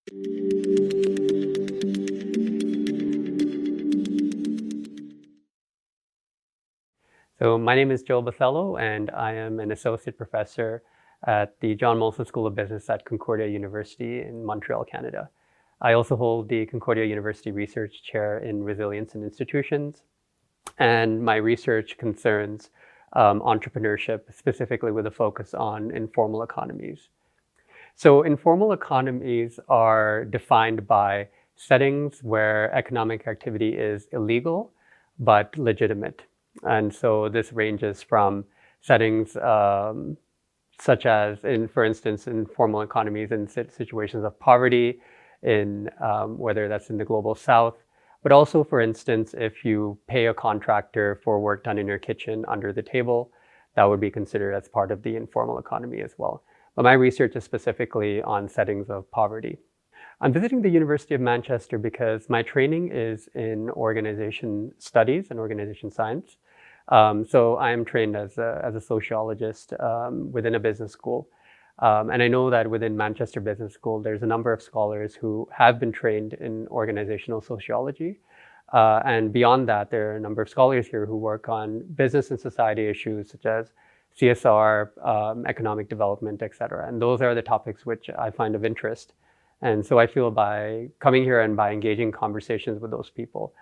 So my name is Joel Bothello, and I am an associate professor at the John Molson School of Business at Concordia University in Montreal, Canada. I also hold the Concordia University Research Chair in Resilience in Institutions, and my research concerns entrepreneurship, specifically with a focus on informal economies. So informal economies are defined by settings where economic activity is illegal but legitimate. And so this ranges from settings such as, for instance, informal economies in situations of poverty, in whether that's in the global south, but also, for instance, if you pay a contractor for work done in your kitchen under the table, that would be considered as part of the informal economy as well. But my research is specifically on settings of poverty. I'm visiting the University of Manchester because my training is in organization studies and organization science. So I am trained as a sociologist within a business school. And I know that within Manchester Business School, there's a number of scholars who have been trained in organizational sociology. And beyond that, there are a number of scholars here who work on business and society issues such as CSR, economic development, et cetera. And those are the topics which I find of interest. And so I feel by coming here and by engaging conversations with those people,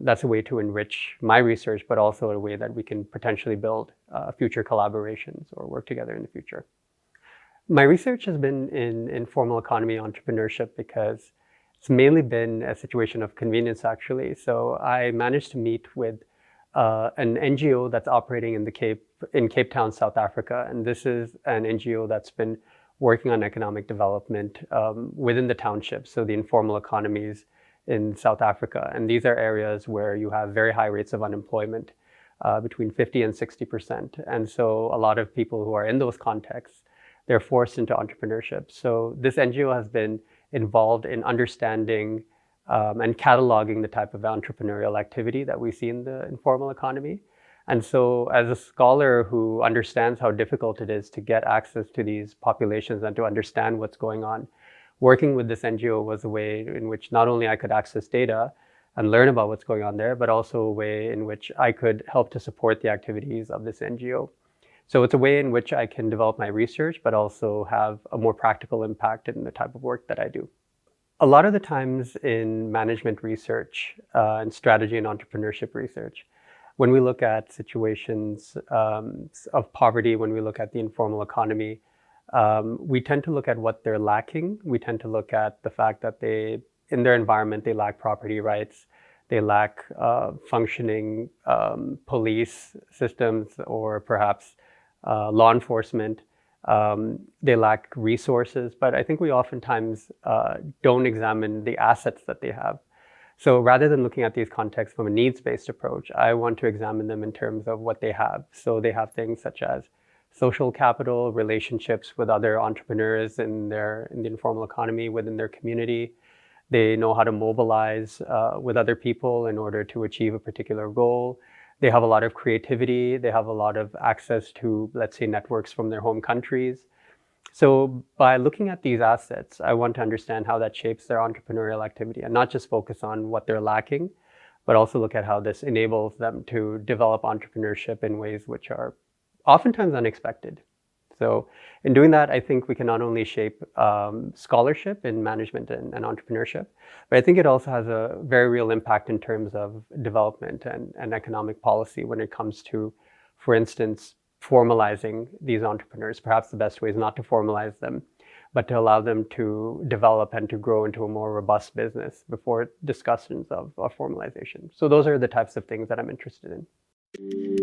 that's a way to enrich my research, but also a way that we can potentially build future collaborations or work together in the future. My research has been in informal economy entrepreneurship because it's mainly been a situation of convenience, actually. So I managed to meet with an NGO that's operating in Cape Town, South Africa. And this is an NGO that's been working on economic development within the township, so the informal economies in South Africa. And these are areas where you have very high rates of unemployment, between 50 and 60%. And so a lot of people who are in those contexts, they're forced into entrepreneurship. So this NGO has been involved in understanding and cataloging the type of entrepreneurial activity that we see in the informal economy. And so as a scholar who understands how difficult it is to get access to these populations and to understand what's going on, working with this NGO was a way in which not only I could access data and learn about what's going on there, but also a way in which I could help to support the activities of this NGO. So it's a way in which I can develop my research, but also have a more practical impact in the type of work that I do. A lot of the times in management research and strategy and entrepreneurship research, when we look at situations of poverty, when we look at the informal economy, we tend to look at what they're lacking. We tend to look at the fact that in their environment, they lack property rights, they lack functioning police systems or perhaps law enforcement. They lack resources, but I think we oftentimes don't examine the assets that they have. So rather than looking at these contexts from a needs-based approach, I want to examine them in terms of what they have. So they have things such as social capital, relationships with other entrepreneurs in the informal economy within their community. They know how to mobilize with other people in order to achieve a particular goal. They have a lot of creativity. They have a lot of access to, let's say, networks from their home countries. So by looking at these assets, I want to understand how that shapes their entrepreneurial activity and not just focus on what they're lacking, but also look at how this enables them to develop entrepreneurship in ways which are oftentimes unexpected. So in doing that, I think we can not only shape scholarship in management and entrepreneurship, but I think it also has a very real impact in terms of development and economic policy when it comes to, for instance, formalizing these entrepreneurs. Perhaps the best way is not to formalize them, but to allow them to develop and to grow into a more robust business before discussions of formalization. So those are the types of things that I'm interested in.